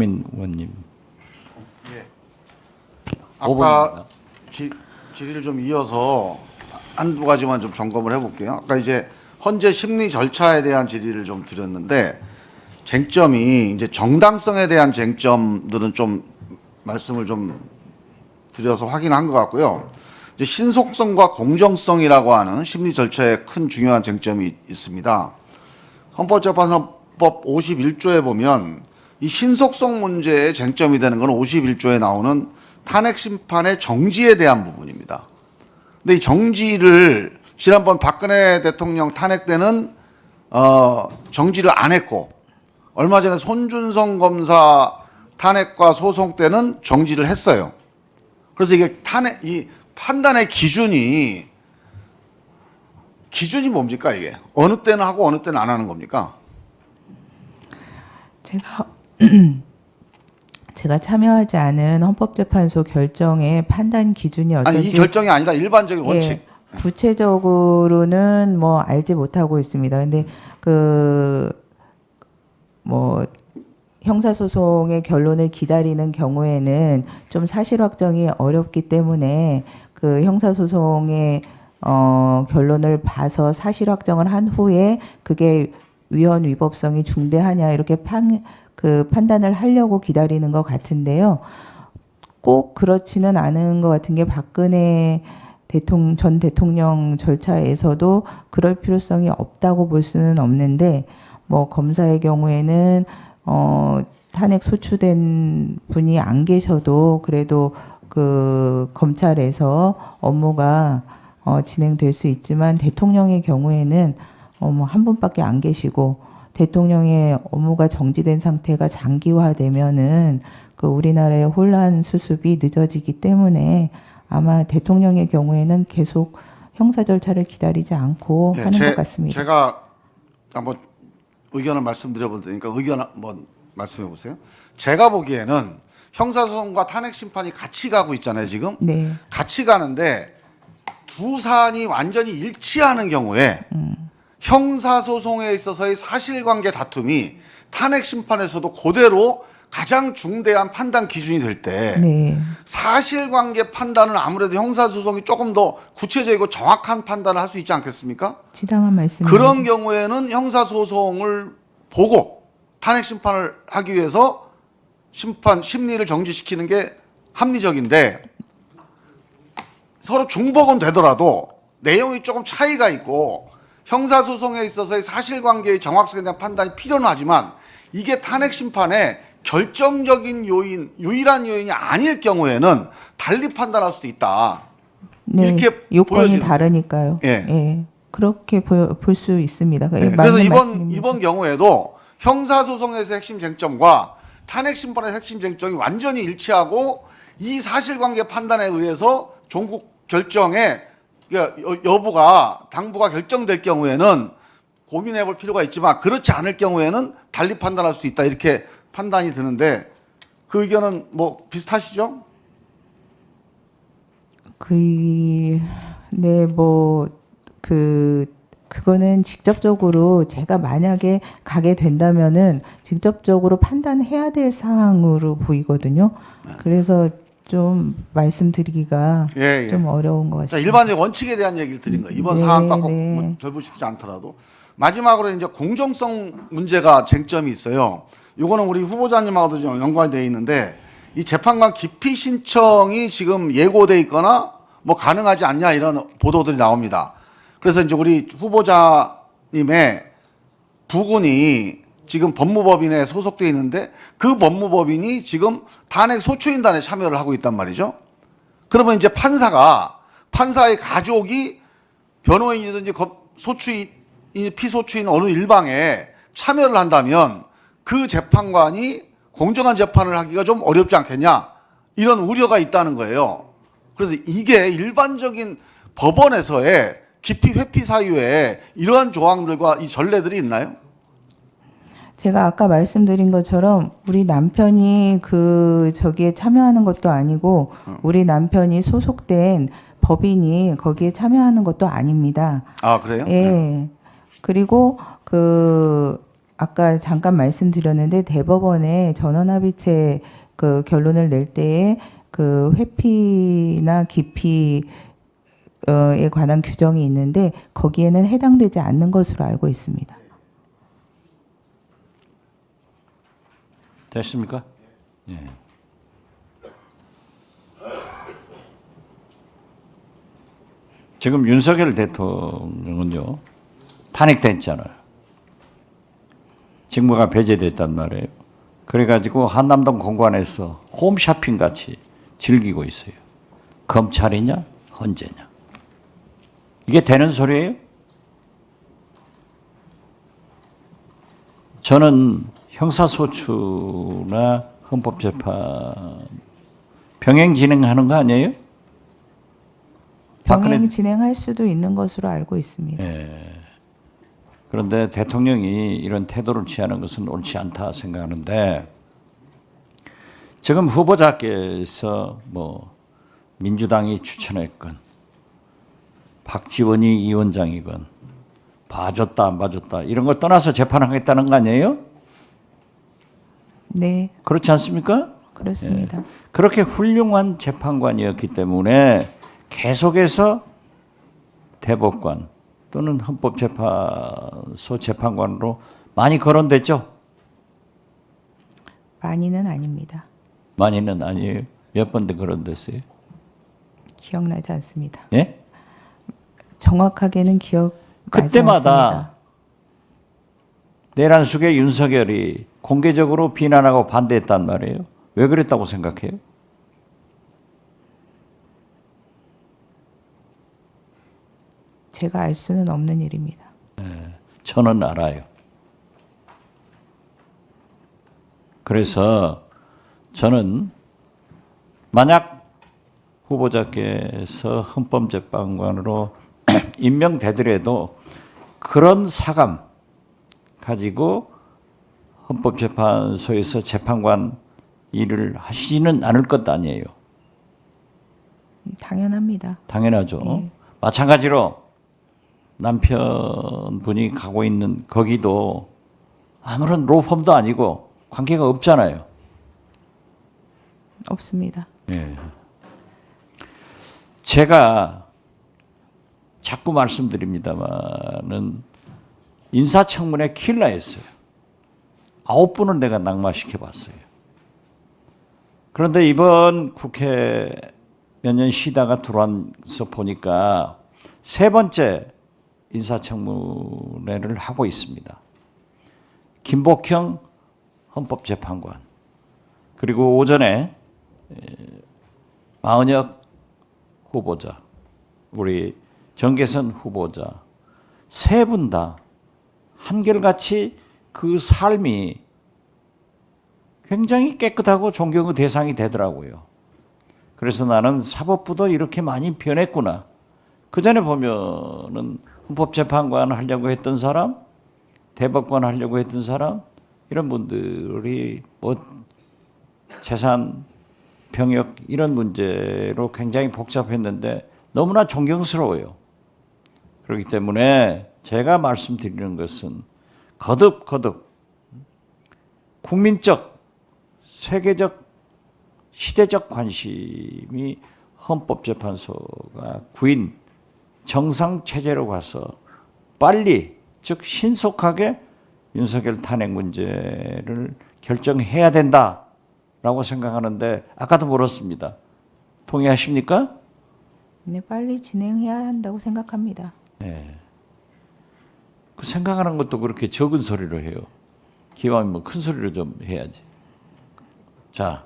김종민 의원님. 예. 5번입니다. 아까 질의를 좀 이어서 한두 가지만 좀 점검을 해볼게요. 아까 이제 헌재 심리 절차에 대한 질의를 좀 드렸는데 쟁점이 이제 정당성에 대한 쟁점들은 좀 말씀을 좀 드려서 확인한 것 같고요. 이제 신속성과 공정성이라고 하는 심리 절차에 큰 중요한 쟁점이 있습니다. 헌법재판소법 51조에 보면 이 신속성 문제의 쟁점이 되는 건 51조에 나오는 탄핵 심판의 정지에 대한 부분입니다. 근데 이 정지를 지난번 박근혜 대통령 탄핵 때는 정지를 안 했고 얼마 전에 손준성 검사 탄핵과 소송 때는 정지를 했어요. 그래서 이게 탄핵 이 판단의 기준이 뭡니까 이게? 어느 때는 하고 어느 때는 안 하는 겁니까? 제가 참여하지 않은 헌법재판소 결정의 판단 기준이 어떤지 아니 이 결정이 아니라 일반적인 원칙. 예, 구체적으로는 뭐 알지 못하고 있습니다. 근데 뭐 형사소송의 결론을 기다리는 경우에는 좀 사실 확정이 어렵기 때문에 그 형사소송의 결론을 봐서 사실 확정을 한 후에 그게 위헌 위법성이 중대하냐 이렇게 판단을 하려고 기다리는 것 같은데요. 꼭 그렇지는 않은 것 같은 게 박근혜 전 대통령 절차에서도 그럴 필요성이 없다고 볼 수는 없는데 뭐 검사의 경우에는 탄핵 소추된 분이 안 계셔도 그래도 그 검찰에서 업무가 진행될 수 있지만 대통령의 경우에는 뭐 한 분밖에 안 계시고 대통령의 업무가 정지된 상태가 장기화되면은 그 우리나라의 혼란 수습이 늦어지기 때문에 아마 대통령의 경우에는 계속 형사 절차를 기다리지 않고 하는 것 같습니다. 제가 한번 의견을 말씀드려볼 테니까 의견 한번 말씀해 보세요. 제가 보기에는 형사소송과 탄핵 심판이 같이 가고 있잖아요, 지금. 네. 같이 가는데 두 사안이 완전히 일치하는 경우에 형사소송에 있어서의 사실관계 다툼이 탄핵 심판에서도 그대로 가장 중대한 판단 기준이 될 때 네. 사실관계 판단은 아무래도 형사소송이 조금 더 구체적이고 정확한 판단을 할 수 있지 않겠습니까? 지당한 말씀입니다. 그런 경우에는 형사소송을 보고 탄핵 심판을 하기 위해서 심리를 정지시키는 게 합리적인데 서로 중복은 되더라도 내용이 조금 차이가 있고 형사소송에 있어서의 사실관계의 정확성에 대한 판단이 필요는 하지만 이게 탄핵 심판의 결정적인 요인, 유일한 요인이 아닐 경우에는 달리 판단할 수도 있다. 네. 이렇게 요건이 보여지는데. 다르니까요. 예. 예. 그렇게 볼 수 있습니다. 네. 그래서 이번 경우에도 형사소송에서 핵심 쟁점과 탄핵 심판의 핵심 쟁점이 완전히 일치하고 이 사실관계 판단에 의해서 종국 결정의 여부가 당부가 결정될 경우에는 고민해 볼 필요가 있지만 그렇지 않을 경우에는 달리 판단할 수 있다 이렇게 판단이 드는데 그 의견은 뭐 비슷하시죠? 네, 그거는 직접적으로 제가 만약에 가게 된다면은 직접적으로 판단해야 될 사항으로 보이거든요. 그래서 좀 말씀드리기가 예, 예. 좀 어려운 것 자, 같습니다. 일반적인 원칙에 대한 얘기를 드린 거예요. 이번 네, 사안과 꼭 네. 뭐 결부시키지 않더라도 마지막으로 이제 공정성 문제가 쟁점이 있어요. 이거는 우리 후보자님하고도 좀 연관이 돼 있는데 이 재판관 기피 신청이 지금 예고돼 있거나 뭐 가능하지 않냐 이런 보도들이 나옵니다. 그래서 이제 우리 후보자님의 부군이 지금 법무법인에 소속돼 있는데 그 법무법인이 지금 탄핵 소추인단에 참여를 하고 있단 말이죠. 그러면 이제 판사의 가족이 변호인이든지 피소추인 어느 일방에 참여를 한다면 그 재판관이 공정한 재판을 하기가 좀 어렵지 않겠냐 이런 우려가 있다는 거예요. 그래서 이게 일반적인 법원에서의 기피 회피 사유에 이러한 조항들과 이 전례들이 있나요? 제가 아까 말씀드린 것처럼 우리 남편이 저기에 참여하는 것도 아니고 우리 남편이 소속된 법인이 거기에 참여하는 것도 아닙니다. 아 그래요? 예. 그리고 아까 잠깐 말씀드렸는데 대법원에 전원합의체 그 결론을 낼 때에 그 회피나 기피에 관한 규정이 있는데 거기에는 해당되지 않는 것으로 알고 있습니다. 됐습니까? 예. 지금 윤석열 대통령은요 탄핵됐잖아요. 직무가 배제됐단 말이에요. 그래가지고 한남동 공관에서 홈쇼핑 같이 즐기고 있어요. 검찰이냐 헌재냐. 이게 되는 소리예요? 저는 형사소추나 헌법재판 병행 진행하는 거 아니에요? 병행 진행할 수도 있는 것으로 알고 있습니다. 그런데 대통령이 이런 태도를 취하는 것은 옳지 않다 생각하는데 지금 후보자께서 뭐 민주당이 추천했건 박지원이 위원장이건 봐줬다 안 봐줬다 이런 걸 떠나서 재판하겠다는 거 아니에요? 네, 그렇지 않습니까? 그렇습니다. 그렇게 훌륭한 재판관이었기 때문에 계속해서 대법관 또는 헌법재판소 재판관으로 많이 거론됐죠? 많이는 아닙니다. 많이는 아니에요. 몇 번도 거론됐어요? 기억나지 않습니다. 예? 정확하게는 기억나지 그때마다 않습니다. 내란숙의 윤석열이 공개적으로 비난하고 반대했단 말이에요. 왜 그랬다고 생각해요? 제가 알 수는 없는 일입니다. 저는 알아요. 그래서 저는 만약 후보자께서 헌법재판관으로 임명되더라도 그런 사감 가지고 헌법재판소에서 재판관 일을 하시지는 않을 것 아니에요. 당연합니다. 당연하죠. 네. 마찬가지로 남편분이 가고 있는 거기도 아무런 로펌도 아니고 관계가 없잖아요. 없습니다. 예. 제가 자꾸 말씀드립니다만은 인사청문회 킬러였어요. 9분을 내가 낙마시켜 봤어요. 그런데 이번 국회 몇 년 쉬다가 들어와서 보니까 세 번째 인사청문회를 하고 있습니다. 김복형 헌법재판관 그리고 오전에 마은혁 후보자 우리 정계선 후보자 세 분 다 한결같이 그 삶이 굉장히 깨끗하고 존경의 대상이 되더라고요. 그래서 나는 사법부도 이렇게 많이 변했구나. 그 전에 보면은 헌법재판관 하려고 했던 사람, 대법관 하려고 했던 사람 이런 분들이 뭐 재산 병역 이런 문제로 굉장히 복잡했는데 너무나 존경스러워요. 그렇기 때문에 제가 말씀드리는 것은 거듭 국민적, 세계적, 시대적 관심이 헌법재판소가 구인 정상체제로 가서 빨리 즉 신속하게 윤석열 탄핵 문제를 결정해야 된다라고 생각하는데 아까도 물었습니다. 동의하십니까? 네, 빨리 진행해야 한다고 생각합니다. 네. 그 생각하는 것도 그렇게 적은 소리로 해요. 기왕이면 큰 소리로 좀 해야지. 자,